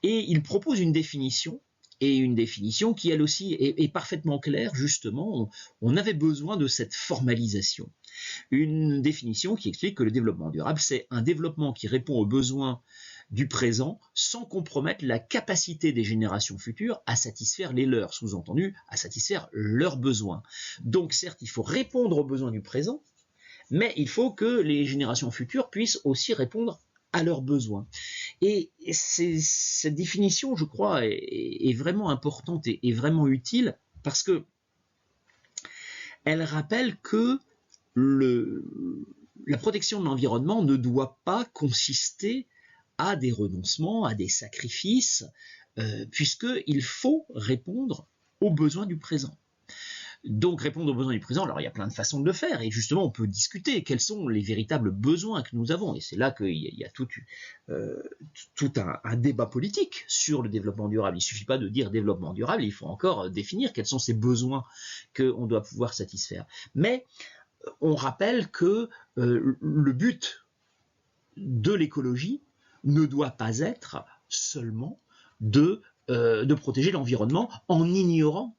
Et il propose une définition, et une définition qui, elle aussi, est parfaitement claire, justement. On avait besoin de cette formalisation. Une définition qui explique que le développement durable, c'est un développement qui répond aux besoins du présent sans compromettre la capacité des générations futures à satisfaire les leurs, sous-entendu, à satisfaire leurs besoins. Donc certes, il faut répondre aux besoins du présent, mais il faut que les générations futures puissent aussi répondre à leurs besoins. Et cette définition, je crois, est vraiment importante et vraiment utile parce que elle rappelle que la protection de l'environnement ne doit pas consister à des renoncements, à des sacrifices, puisqu'il faut répondre aux besoins du présent. Donc répondre aux besoins du présent, alors il y a plein de façons de le faire, et justement on peut discuter quels sont les véritables besoins que nous avons, et c'est là qu'il y a tout un débat politique sur le développement durable. Il ne suffit pas de dire développement durable, il faut encore définir quels sont ces besoins qu'on doit pouvoir satisfaire. Mais on rappelle que le but de l'écologie ne doit pas être seulement de protéger l'environnement en ignorant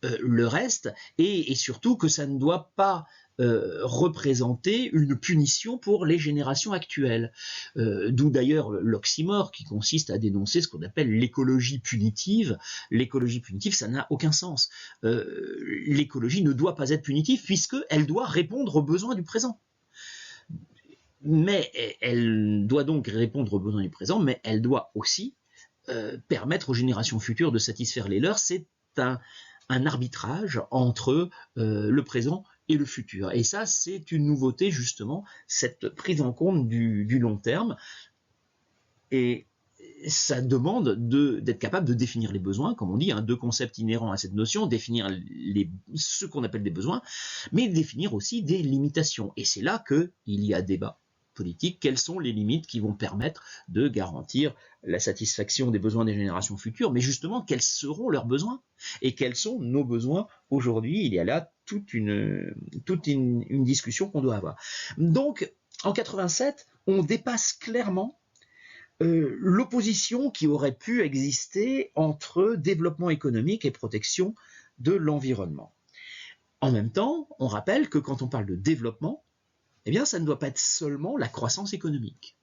le reste, et surtout que ça ne doit pas représenter une punition pour les générations actuelles. D'où d'ailleurs l'oxymore qui consiste à dénoncer ce qu'on appelle l'écologie punitive. L'écologie punitive, ça n'a aucun sens. L'écologie ne doit pas être punitive puisqu'elle doit répondre aux besoins du présent. Mais elle doit donc répondre aux besoins du présent, mais elle doit aussi permettre aux générations futures de satisfaire les leurs. C'est un arbitrage entre le présent et le futur. Et ça, c'est une nouveauté, justement, cette prise en compte du long terme. Et ça demande d'être capable de définir les besoins, comme on dit, deux concepts inhérents à cette notion, définir ce qu'on appelle des besoins, mais définir aussi des limitations. Et c'est là qu'il y a débat politique. Quelles sont les limites qui vont permettre de garantir la satisfaction des besoins des générations futures, mais justement, quels seront leurs besoins et quels sont nos besoins aujourd'hui? Il y a là toute une discussion qu'on doit avoir. Donc, en 87, on dépasse clairement l'opposition qui aurait pu exister entre développement économique et protection de l'environnement. En même temps, on rappelle que quand on parle de développement, eh bien, ça ne doit pas être seulement la croissance économique.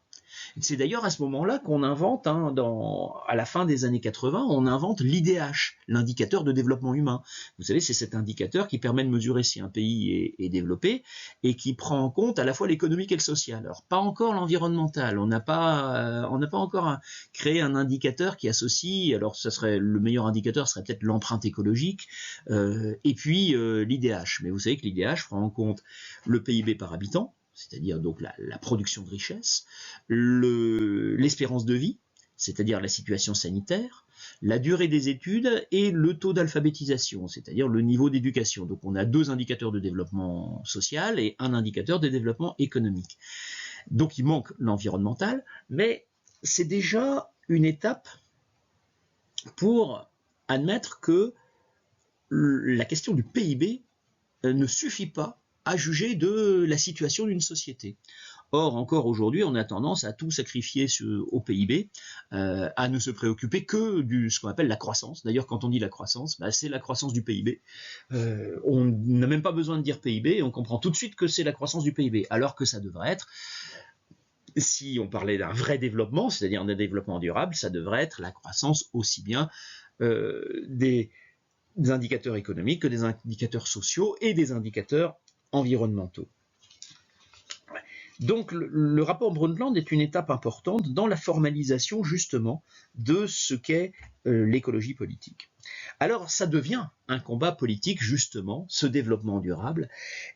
C'est d'ailleurs à ce moment-là qu'on invente, à la fin des années 80, on invente l'IDH, l'indicateur de développement humain. Vous savez, c'est cet indicateur qui permet de mesurer si un pays est développé et qui prend en compte à la fois l'économique et le social. Alors, pas encore l'environnemental. On n'a pas encore créé un indicateur qui associe, alors ça serait le meilleur indicateur serait peut-être l'empreinte écologique, et puis l'IDH. Mais vous savez que l'IDH prend en compte le PIB par habitant, c'est-à-dire donc la production de richesse, l'espérance de vie, c'est-à-dire la situation sanitaire, la durée des études et le taux d'alphabétisation, c'est-à-dire le niveau d'éducation. Donc on a deux indicateurs de développement social et un indicateur de développement économique. Donc il manque l'environnemental, mais c'est déjà une étape pour admettre que la question du PIB ne suffit pas à juger de la situation d'une société. Or, encore aujourd'hui, on a tendance à tout sacrifier au PIB, à ne se préoccuper que de ce qu'on appelle la croissance. D'ailleurs, quand on dit la croissance, c'est la croissance du PIB. On n'a même pas besoin de dire PIB, et on comprend tout de suite que c'est la croissance du PIB, alors que ça devrait être, si on parlait d'un vrai développement, c'est-à-dire d'un développement durable, ça devrait être la croissance aussi bien des indicateurs économiques que des indicateurs sociaux et des indicateurs environnementaux. Donc le rapport Brundtland est une étape importante dans la formalisation justement de ce qu'est l'écologie politique. Alors ça devient un combat politique justement, ce développement durable,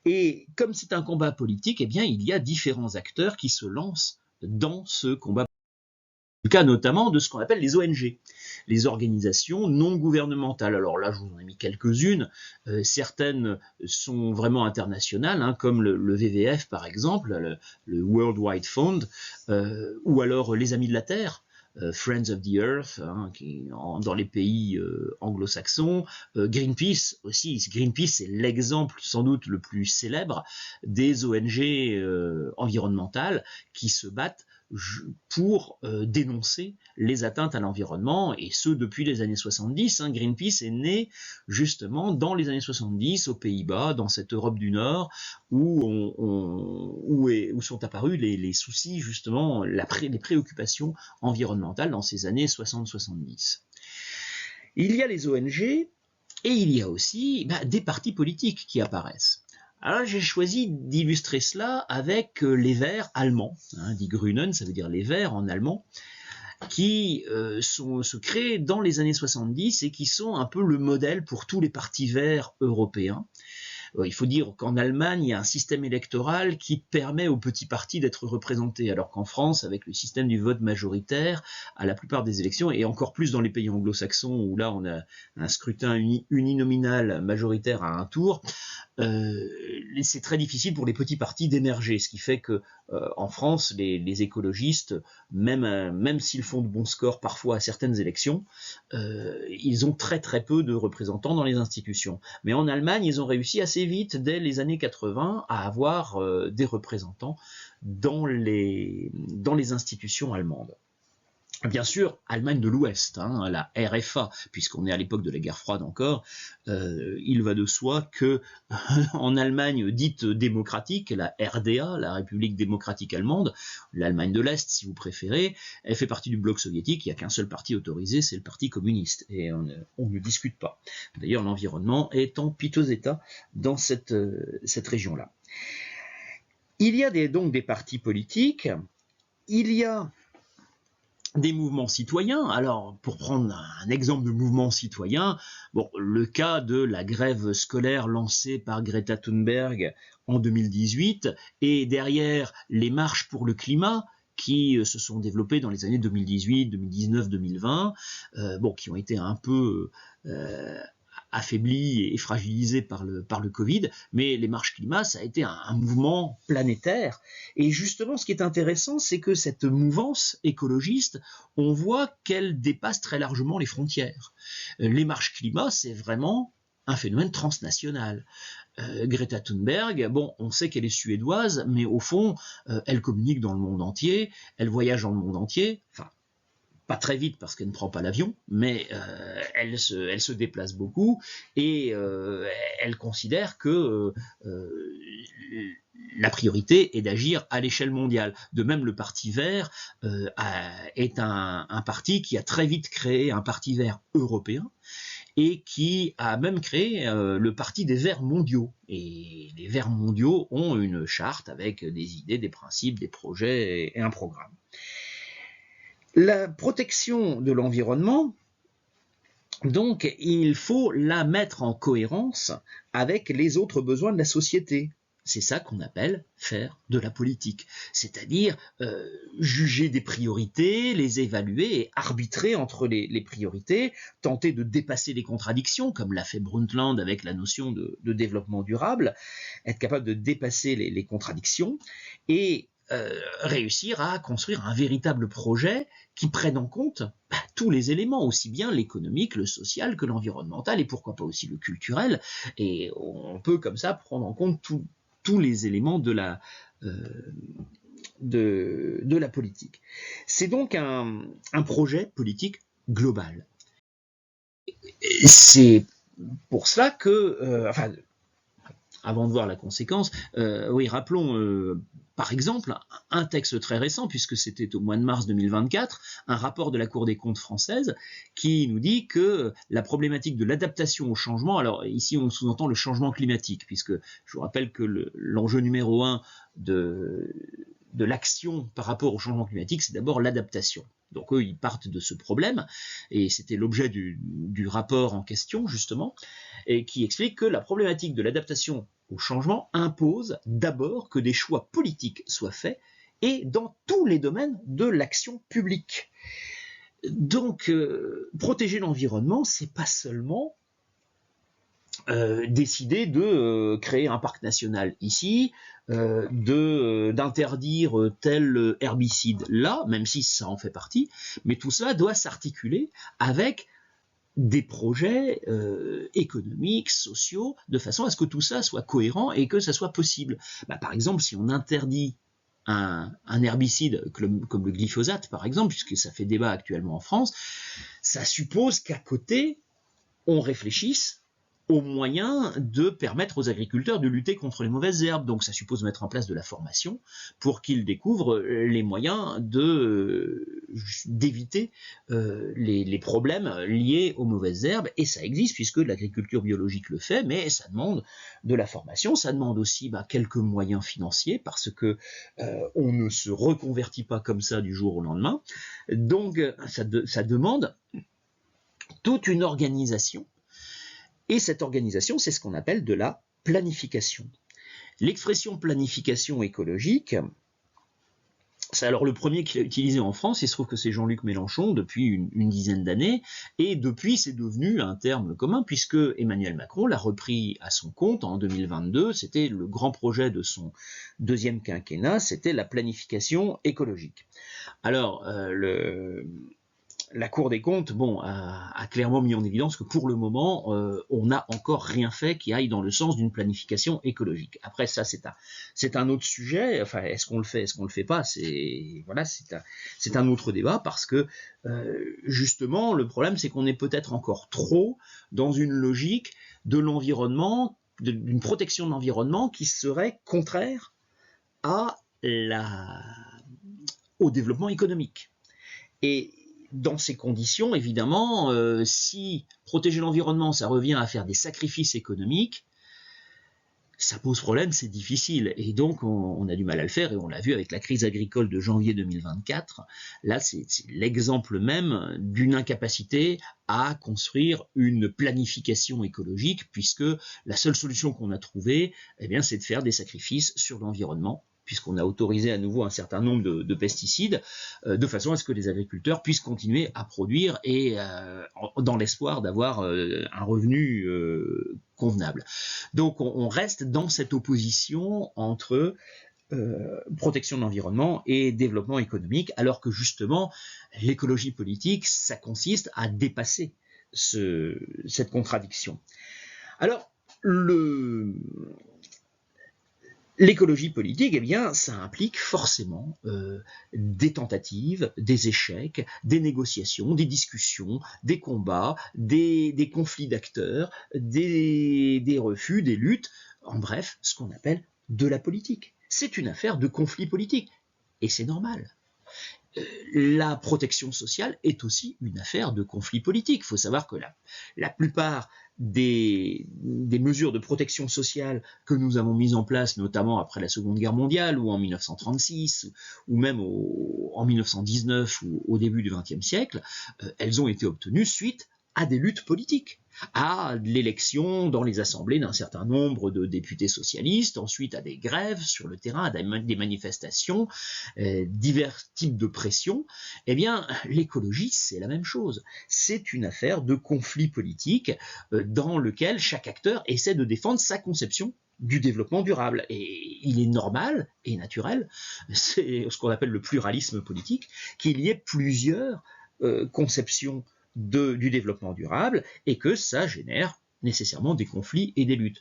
et comme c'est un combat politique, eh bien il y a différents acteurs qui se lancent dans ce combat. Le cas notamment de ce qu'on appelle les ONG, les organisations non gouvernementales. Alors là, je vous en ai mis quelques-unes. Certaines sont vraiment internationales, comme le WWF par exemple, le World Wide Fund, ou alors les Amis de la Terre, Friends of the Earth, dans les pays anglo-saxons. Greenpeace aussi. Greenpeace est l'exemple sans doute le plus célèbre des ONG environnementales qui se battent pour dénoncer les atteintes à l'environnement, et ce depuis les années 70. Greenpeace est né justement dans les années 70 aux Pays-Bas, dans cette Europe du Nord, où sont apparus les soucis, justement, les préoccupations environnementales dans ces années 60-70. Il y a les ONG, et il y a aussi des partis politiques qui apparaissent. Alors j'ai choisi d'illustrer cela avec les Verts allemands, Die Grünen, ça veut dire les Verts en allemand, qui se créent dans les années 70 et qui sont un peu le modèle pour tous les partis verts européens. Il faut dire qu'en Allemagne, il y a un système électoral qui permet aux petits partis d'être représentés, alors qu'en France, avec le système du vote majoritaire, à la plupart des élections, et encore plus dans les pays anglo-saxons, où là on a un scrutin uninominal majoritaire à un tour, c'est très difficile pour les petits partis d'émerger, ce qui fait que en France, les écologistes, même s'ils font de bons scores parfois à certaines élections, ils ont très très peu de représentants dans les institutions. Mais en Allemagne, ils ont réussi assez vite, dès les années 80, à avoir des représentants dans les institutions allemandes. Bien sûr, Allemagne de l'Ouest, la RFA, puisqu'on est à l'époque de la guerre froide encore, il va de soi que en Allemagne dite démocratique, la RDA, la République démocratique allemande, l'Allemagne de l'Est si vous préférez, elle fait partie du bloc soviétique, il n'y a qu'un seul parti autorisé, c'est le parti communiste, et on ne discute pas. D'ailleurs, l'environnement est en piteux état dans cette région-là. Il y a donc des partis politiques, il y a des mouvements citoyens. Alors, pour prendre un exemple de mouvement citoyen, le cas de la grève scolaire lancée par Greta Thunberg en 2018, et derrière les marches pour le climat, qui se sont développées dans les années 2018, 2019, 2020, qui ont été un peu affaiblis et fragilisés par le Covid, mais les marches climat, ça a été un mouvement planétaire. Et justement, ce qui est intéressant, c'est que cette mouvance écologiste, on voit qu'elle dépasse très largement les frontières. Les marches climat, c'est vraiment un phénomène transnational. Greta Thunberg, on sait qu'elle est suédoise, mais au fond, elle communique dans le monde entier, elle voyage dans le monde entier, enfin, pas très vite parce qu'elle ne prend pas l'avion, mais elle se déplace beaucoup, et elle considère que la priorité est d'agir à l'échelle mondiale. De même, le Parti vert est un parti qui a très vite créé un Parti vert européen, et qui a même créé le Parti des Verts mondiaux. Et les Verts mondiaux ont une charte avec des idées, des principes, des projets et un programme. La protection de l'environnement, donc, il faut la mettre en cohérence avec les autres besoins de la société. C'est ça qu'on appelle faire de la politique, c'est-à-dire juger des priorités, les évaluer et arbitrer entre les priorités, tenter de dépasser les contradictions, comme l'a fait Brundtland avec la notion de développement durable, être capable de dépasser les contradictions et réussir à construire un véritable projet qui prenne en compte tous les éléments, aussi bien l'économique, le social que l'environnemental, et pourquoi pas aussi le culturel. Et on peut comme ça prendre en compte tous les éléments de la politique. C'est donc un projet politique global. C'est pour cela que, avant de voir la conséquence, rappelons par exemple un texte très récent, puisque c'était au mois de mars 2024, un rapport de la Cour des comptes française qui nous dit que la problématique de l'adaptation au changement, alors ici on sous-entend le changement climatique, puisque je vous rappelle que l'enjeu numéro 1 de l'action par rapport au changement climatique, c'est d'abord l'adaptation. Donc eux, ils partent de ce problème, et c'était l'objet du rapport en question, justement, et qui explique que la problématique de l'adaptation au changement impose d'abord que des choix politiques soient faits, et dans tous les domaines de l'action publique. Donc, protéger l'environnement, c'est pas seulement décider de créer un parc national ici, d'interdire tel herbicide là, même si ça en fait partie, mais tout cela doit s'articuler avec des projets économiques, sociaux, de façon à ce que tout ça soit cohérent et que ça soit possible. Par exemple, si on interdit un herbicide comme le glyphosate, par exemple, puisque ça fait débat actuellement en France, ça suppose qu'à côté, on réfléchisse aux moyens de permettre aux agriculteurs de lutter contre les mauvaises herbes. Donc ça suppose mettre en place de la formation pour qu'ils découvrent les moyens d'éviter les problèmes liés aux mauvaises herbes. Et ça existe puisque l'agriculture biologique le fait, mais ça demande de la formation, ça demande aussi quelques moyens financiers parce que on ne se reconvertit pas comme ça du jour au lendemain. Donc ça demande toute une organisation. Et cette organisation, c'est ce qu'on appelle de la planification. L'expression planification écologique, c'est alors le premier qu'il a utilisé en France, il se trouve que c'est Jean-Luc Mélenchon depuis une dizaine d'années, et depuis c'est devenu un terme commun, puisque Emmanuel Macron l'a repris à son compte en 2022, c'était le grand projet de son deuxième quinquennat, c'était la planification écologique. Alors, la Cour des comptes a clairement mis en évidence que pour le moment, on n'a encore rien fait qui aille dans le sens d'une planification écologique. Après ça, c'est un autre sujet. Enfin, est-ce qu'on le fait, est-ce qu'on le fait pas, c'est un autre débat parce que justement, le problème, c'est qu'on est peut-être encore trop dans une logique de l'environnement, d'une protection de l'environnement qui serait contraire au développement économique. Et dans ces conditions, évidemment, si protéger l'environnement, ça revient à faire des sacrifices économiques, ça pose problème, c'est difficile. Et donc, on a du mal à le faire, et on l'a vu avec la crise agricole de janvier 2024. Là, c'est l'exemple même d'une incapacité à construire une planification écologique, puisque la seule solution qu'on a trouvée, c'est de faire des sacrifices sur l'environnement, puisqu'on a autorisé à nouveau un certain nombre de pesticides, de façon à ce que les agriculteurs puissent continuer à produire et dans l'espoir d'avoir un revenu convenable. Donc on reste dans cette opposition entre protection de l'environnement et développement économique, alors que justement l'écologie politique, ça consiste à dépasser cette contradiction. Alors, l'écologie politique, ça implique forcément des tentatives, des échecs, des négociations, des discussions, des combats, des conflits d'acteurs, des refus, des luttes, en bref, ce qu'on appelle de la politique. C'est une affaire de conflit politique, et c'est normal. La protection sociale est aussi une affaire de conflit politique. Il faut savoir que la plupart des mesures de protection sociale que nous avons mises en place, notamment après la Seconde Guerre mondiale, ou en 1936, ou même en 1919, ou au début du XXe siècle, elles ont été obtenues suite à des luttes politiques, à l'élection dans les assemblées d'un certain nombre de députés socialistes, ensuite à des grèves sur le terrain, à des manifestations, divers types de pressions. L'écologie, c'est la même chose. C'est une affaire de conflit politique dans lequel chaque acteur essaie de défendre sa conception du développement durable. Et il est normal et naturel, c'est ce qu'on appelle le pluralisme politique, qu'il y ait plusieurs conceptions du développement durable et que ça génère nécessairement des conflits et des luttes.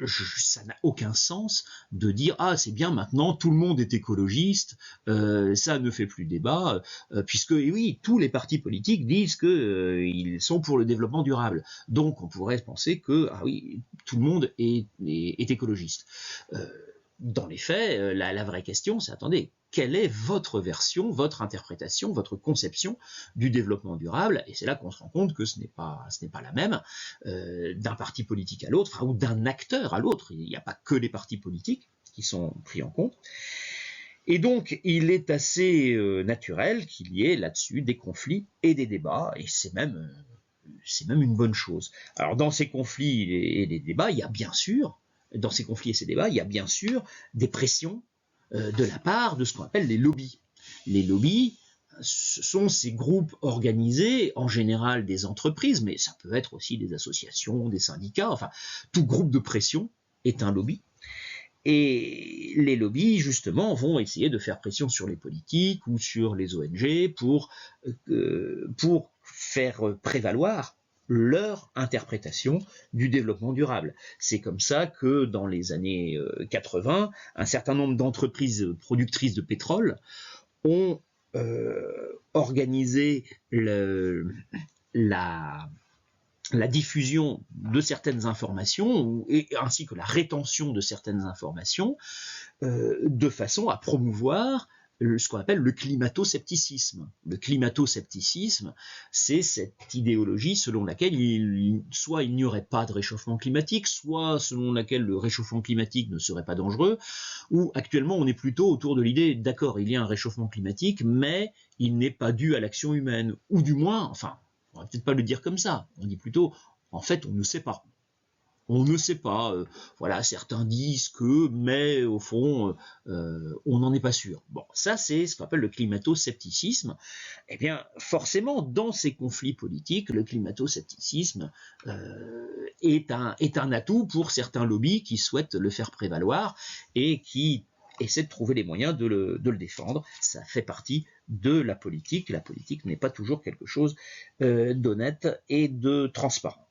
Ça n'a aucun sens de dire « Ah, c'est bien, maintenant, tout le monde est écologiste, ça ne fait plus débat, puisque, et oui, tous les partis politiques disent qu'ils sont pour le développement durable. Donc, on pourrait penser que, ah oui, tout le monde est écologiste. » Dans les faits, la vraie question, c'est « Attendez, quelle est votre version, votre interprétation, votre conception du développement durable ?» Et c'est là qu'on se rend compte que ce n'est pas la même d'un parti politique à l'autre, ou d'un acteur à l'autre. Il n'y a pas que les partis politiques qui sont pris en compte. Et donc, il est assez naturel qu'il y ait là-dessus des conflits et des débats, et c'est même une bonne chose. Alors, dans ces conflits et les débats, il y a bien sûr, dans ces conflits et ces débats, il y a bien sûr des pressions de la part de ce qu'on appelle les lobbies. Les lobbies, ce sont ces groupes organisés, en général des entreprises, mais ça peut être aussi des associations, des syndicats, enfin, tout groupe de pression est un lobby. Et les lobbies, justement, vont essayer de faire pression sur les politiques ou sur les ONG pour faire prévaloir leur interprétation du développement durable. C'est comme ça que dans les années 80, un certain nombre d'entreprises productrices de pétrole ont organisé la diffusion de certaines informations ainsi que la rétention de certaines informations de façon à promouvoir ce qu'on appelle le climato-scepticisme. Le climato-scepticisme, c'est cette idéologie selon laquelle soit il n'y aurait pas de réchauffement climatique, soit selon laquelle le réchauffement climatique ne serait pas dangereux, ou actuellement on est plutôt autour de l'idée, d'accord, il y a un réchauffement climatique, mais il n'est pas dû à l'action humaine, ou du moins, enfin, on va peut-être pas le dire comme ça, on dit plutôt, en fait, on ne sait pas. On ne sait pas, voilà, certains disent que, mais au fond, on n'en est pas sûr. Bon, ça c'est ce qu'on appelle le climato-scepticisme. Eh bien, forcément, dans ces conflits politiques, le climato-scepticisme est un atout pour certains lobbies qui souhaitent le faire prévaloir et qui essaient de trouver les moyens de le défendre. Ça fait partie de la politique. La politique n'est pas toujours quelque chose d'honnête et de transparent.